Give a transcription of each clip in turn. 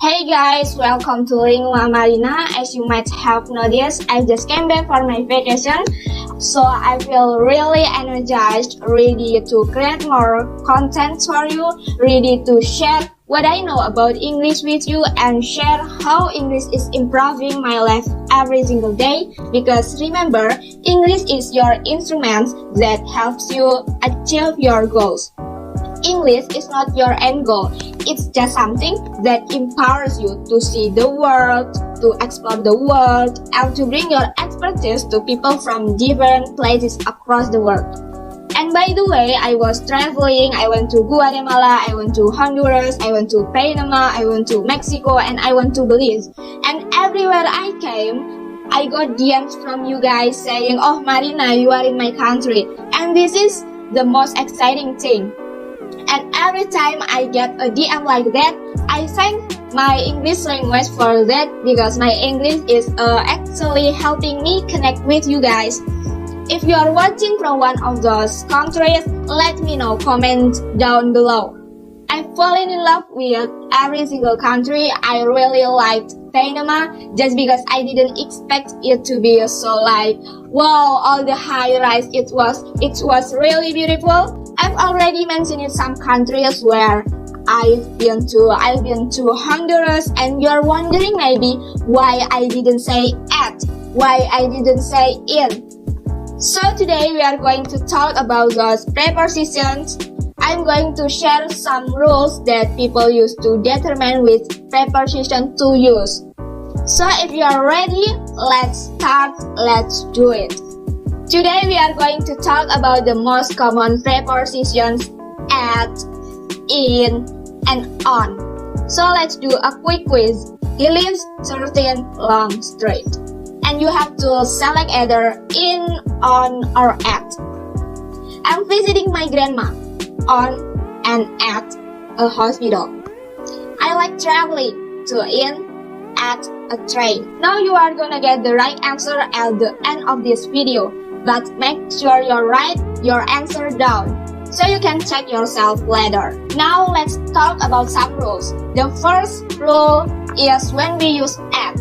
Hey guys, welcome to Lingua Marina. As you might have noticed, I just came back for my vacation, so I feel really energized, ready to create more content for you, ready to share what I know about English with you and share how English is improving my life every single day. Because remember, English is your instrument that helps you achieve your goals. English is not your end goal. It's just something that empowers you to see the world, to explore the world, and to bring your expertise to people from different places across the world. And by the way, I was traveling. I went to Guatemala, I went to Honduras, I went to Panama, I went to Mexico, and I went to Belize. And everywhere I came, I got DMs from you guys saying, "Oh Marina, you are in my country." And this is the most exciting thing. And every time I get a DM like that, I thank my English language for that, because my English is actually helping me connect with you guys. If you are watching from one of those countries, let me know, comment down below. I've fallen in love with every single country. I really liked Panama just because I didn't expect it to be so like, wow, all the high rise. It was really beautiful. I've already mentioned some countries where I've been to Honduras, and you're wondering maybe why I didn't say at, why I didn't say in. So today we are going to talk about those prepositions. I'm going to share some rules that people use to determine which preposition to use. So if you are ready, let's start, let's do it. Today we are going to talk about the most common prepositions at, in, and on. So let's do a quick quiz. He lives 13 Long Street. And you have to select either in, on, or at. I'm visiting my grandma. On and at a hospital. I like traveling to in, at a train. Now you are gonna get the right answer at the end of this video. But make sure you write your answer down so you can check yourself later. Now let's talk about some rules. The first rule is when we use at.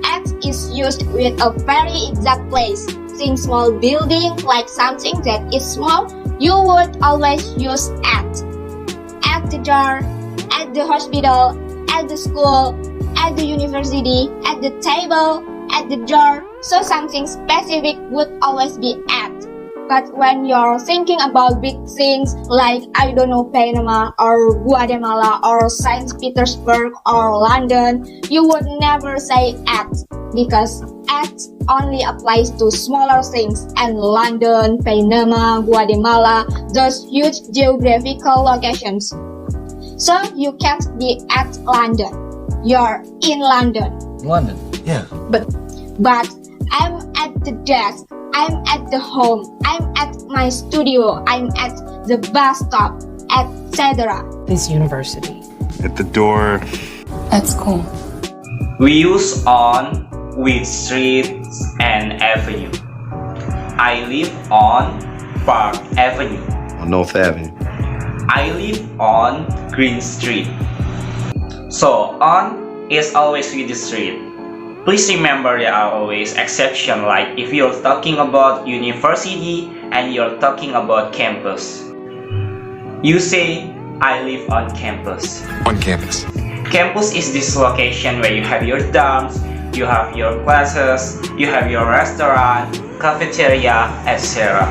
At is used with a very exact place. Think small building like something that is small, you would always use at. At the jar, at the hospital, at the school, at the university, at the table, at the door. So something specific would always be at. But when you're thinking about big things like, I don't know, Panama or Guatemala or St. Petersburg or London, you would never say at, because at only applies to smaller things, and London, Panama, Guatemala, those huge geographical locations. So you can't be at London. You're in London. London, yeah. But I'm at the desk, I'm at the home, I'm at my studio, I'm at the bus stop, etc. This university. At the door. At school. We use on with streets and avenue. I live on Park Avenue. On North Avenue. I live on Green Street. So on is always with the street. Please remember there are always exceptions, like if you're talking about university and you're talking about campus. You say, I live on campus. On campus. Campus is this location where you have your dorms, you have your classes, you have your restaurant, cafeteria, etc.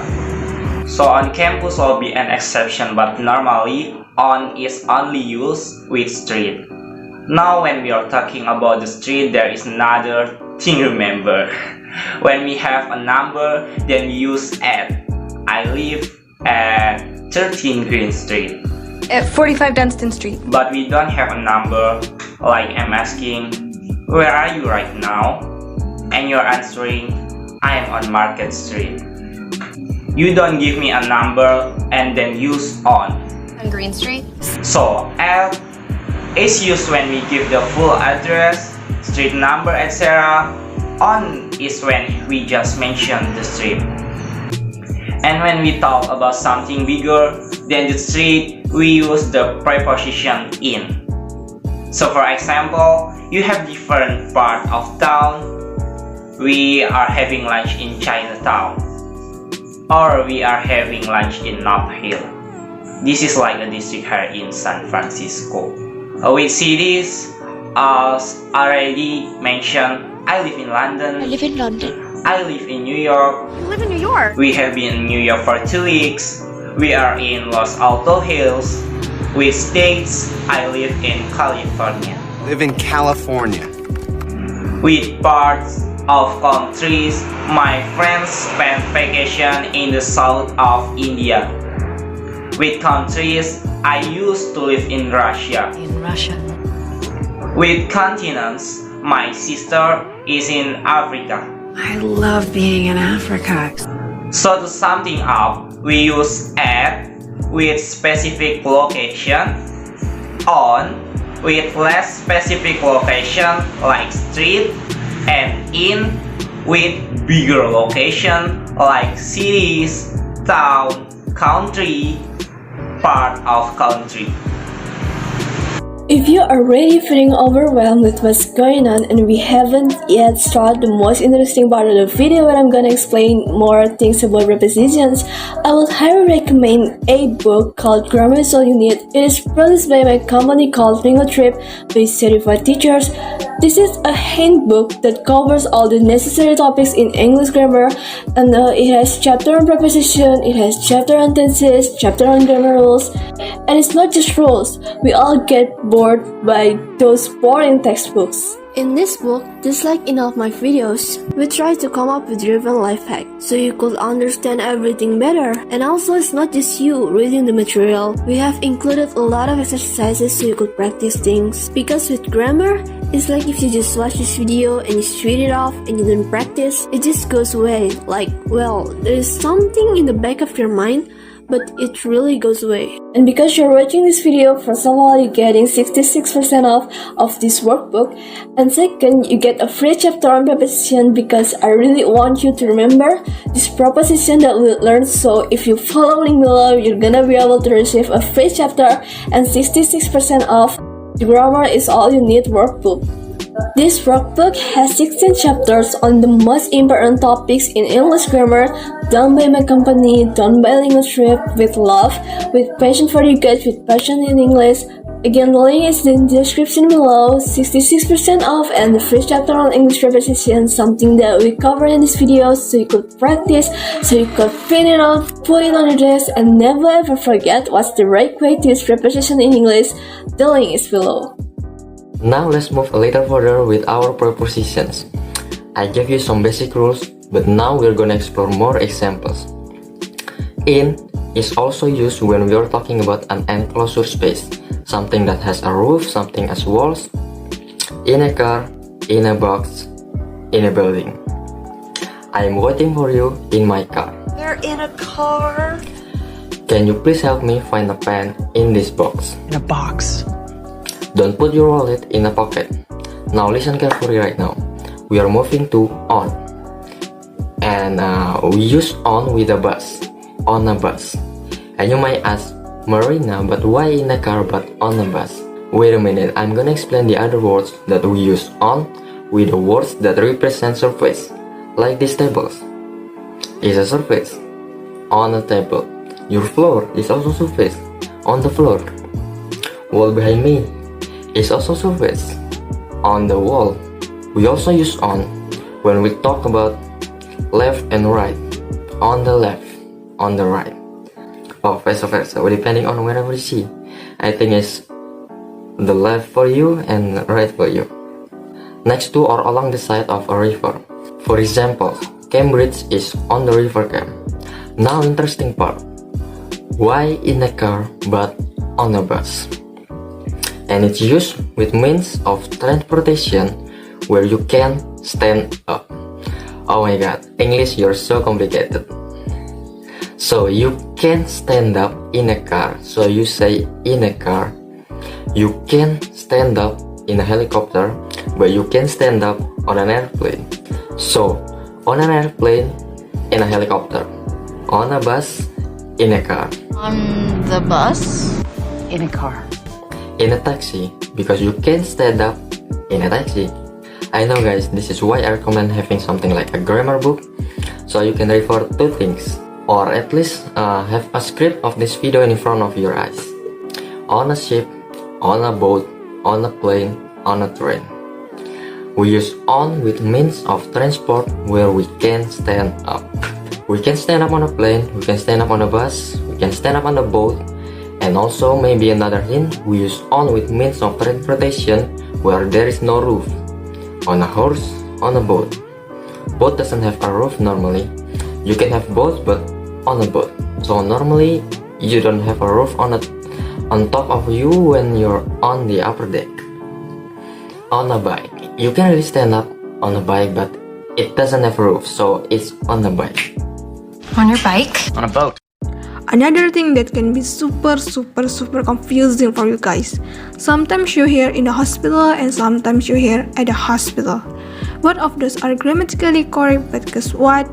So on campus will be an exception, but normally on is only used with street. Now when we are talking about the street, there is another thing to remember. When we have a number, then we use at. I live at 13 Green Street. At 45 Dunstan Street. But we don't have a number, like I'm asking, where are you right now? And you're answering, I am on Market Street. You don't give me a number and then use on. On Green Street. So at is used when we give the full address, street number, etc. On is when we just mention the street. And when we talk about something bigger than the street, we use the preposition in. So for example, you have different part of town. We are having lunch in Chinatown, or we are having lunch in North Hill. This is like a district here in San Francisco. With cities, as already mentioned, I live in London. I live in London. I live in New York. You live in New York. We have been in New York for 2 weeks. We are in Los Altos Hills. With states, I live in California. Live in California. With parts of countries, my friends spend vacation in the south of India. With countries, I used to live in Russia. In Russia. With continents, my sister is in Africa. I love being in Africa. So to sum things up, we use at with specific location, on with less specific location like street, and in with bigger location like cities, town, country, part of country. If you are already feeling overwhelmed with what's going on and we haven't yet started the most interesting part of the video where I'm gonna explain more things about prepositions, I would highly recommend a book called Grammar is All You Need. It is produced by my company called Ringo Trip by certified teachers. This is a handbook that covers all the necessary topics in English grammar, and it has chapter on preposition, it has chapter on tenses, chapter on grammar rules, and it's not just rules. We all get bored by those boring textbooks. In this book, just like in all of my videos, we try to come up with driven life hacks so you could understand everything better. And also, it's not just you reading the material. We have included a lot of exercises so you could practice things. Because with grammar, it's like if you just watch this video and you read it off and you don't practice, it just goes away. Like, well, there is something in the back of your mind, but it really goes away. And because you're watching this video, first of all, you're getting 66% off of this workbook, and second, you get a free chapter on preposition because I really want you to remember this preposition that we learned. So if you follow link below, you're gonna be able to receive a free chapter and 66% off the Grammar is All You Need workbook. This workbook has 16 chapters on the most important topics in English grammar, done by my company, done by Ringo Trip, with love, with passion for you guys, with passion in English. Again, the link is in the description below. 66% off and the free chapter on English preposition, something that we cover in this video so you could practice, so you could print it out, put it on your desk, and never ever forget what's the right way to use preposition in English. The link is below. Now let's move a little further with our prepositions. I gave you some basic rules, but now we're gonna explore more examples. In is also used when we are talking about an enclosure space, something that has a roof, something as walls, in a car, in a box, in a building. I am waiting for you in my car. We're in a car. Can you please help me find a pen in this box? In a box. Don't put your wallet in a pocket. Now listen carefully right now. We are moving to on. And we use on with a bus. On a bus. And you might ask, Marina, but why in a car but on a bus? Wait a minute, I'm gonna explain the other words that we use on with the words that represent surface. Like these tables. Is a surface. On a table. Your floor is also surface. On the floor. Wall behind me is also surface. On the wall. We also use on when we talk about left and right. On the left, on the right, or vice versa, depending on wherever you see. I think it's the left for you and right for you. Next to or along the side of a river. For example, Cambridge is on the river Cam. Now interesting part. Why in a car but on a bus? And it's used with means of transportation where you can stand up. Oh my god, English, you're so complicated. So you can stand up in a car, so you say in a car. You can stand up in a helicopter, but you can stand up on an airplane. So, on an airplane, in a helicopter. On a bus, in a car. On the bus? In a car. In a taxi, because you can stand up in a taxi. I know guys, this is why I recommend having something like a grammar book, so you can refer to things, or at least have a script of this video in front of your eyes. On a ship, on a boat, on a plane, on a train. We use on with means of transport where we can stand up. We can stand up on a plane, we can stand up on a bus, we can stand up on a boat, and also maybe another hint, we use on with means of transportation where there is no roof. On a horse, on a boat. Boat doesn't have a roof normally. You can have boats but on a boat. So normally you don't have a roof on top of you when you're on the upper deck. On a bike, you can really stand up on a bike but it doesn't have a roof, so it's on a bike. On your bike? On a boat. Another thing that can be super confusing for you guys. Sometimes you hear in a hospital and sometimes you hear at a hospital. Both of those are grammatically correct, but guess what?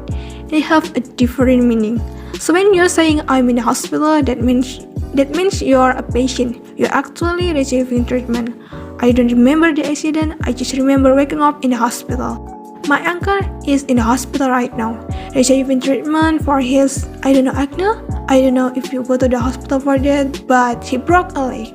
They have a different meaning. So when you're saying I'm in a hospital, that means you're a patient. You're actually receiving treatment. I don't remember the accident, I just remember waking up in a hospital. My uncle is in the hospital right now, receiving treatment for his, acne. I don't know if you go to the hospital for that, but he broke a leg.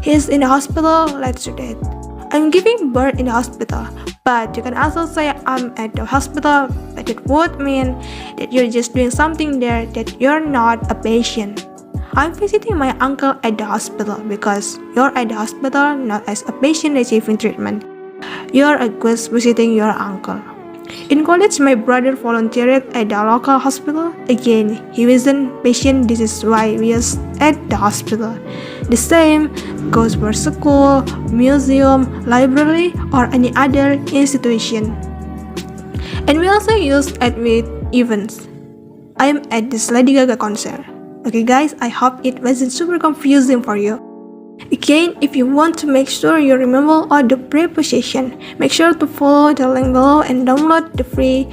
He's in the hospital, let's do that. I'm giving birth in the hospital, but you can also say I'm at the hospital, but it would mean that you're just doing something there, that you're not a patient. I'm visiting my uncle at the hospital because you're at the hospital not as a patient receiving treatment. You're a guest visiting your uncle. In college, my brother volunteered at the local hospital. Again, he wasn't patient, this is why we are at the hospital. The same goes for school, museum, library, or any other institution. And we also use it with events. I'm at this Lady Gaga concert. Okay guys, I hope it wasn't super confusing for you. Again, if you want to make sure you remember all the prepositions, make sure to follow the link below and download the free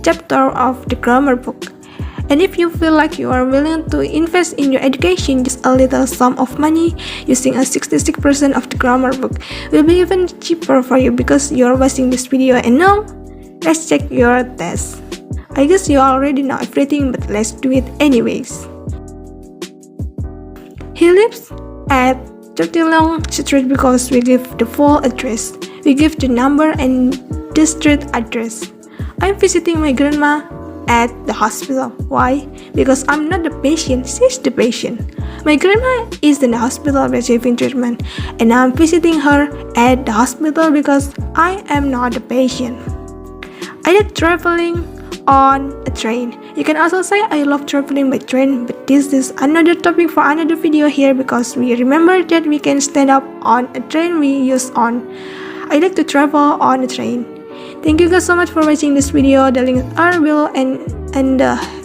chapter of the grammar book. And if you feel like you are willing to invest in your education, just a little sum of money using a 66% of the grammar book will be even cheaper for you because you are watching this video. And now, let's check your test. I guess you already know everything, but let's do it anyways. He lives at 30 Long Street because we give the full address. We give the number and the street address. I'm visiting my grandma at the hospital. Why? Because I'm not the patient, she's the patient. My grandma is in the hospital receiving treatment, and I'm visiting her at the hospital because I am not the patient. I like traveling on a train. You can also say I love traveling by train, but this is another topic for another video here because we remember that we can stand up on a train, we use on. I like to travel on a train. Thank you guys so much for watching this video. The links are below, and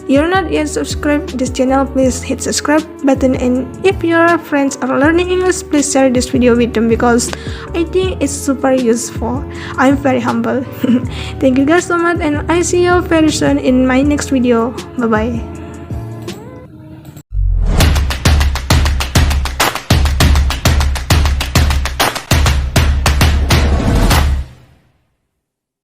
you're not yet subscribed this channel, please hit subscribe button, and if your friends are learning English, please share this video with them because I think it's super useful. I'm very humble. Thank you guys so much, and I see you very soon in my next video. Bye bye.